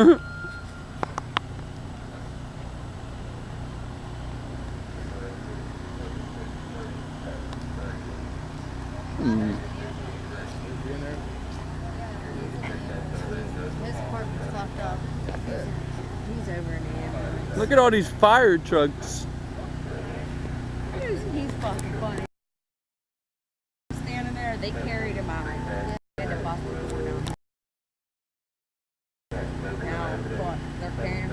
He's over in the Look at all these fire trucks. He's fucking funny. Standing there, they carried him out. They had to bust the door down. Now, what? They're carrying him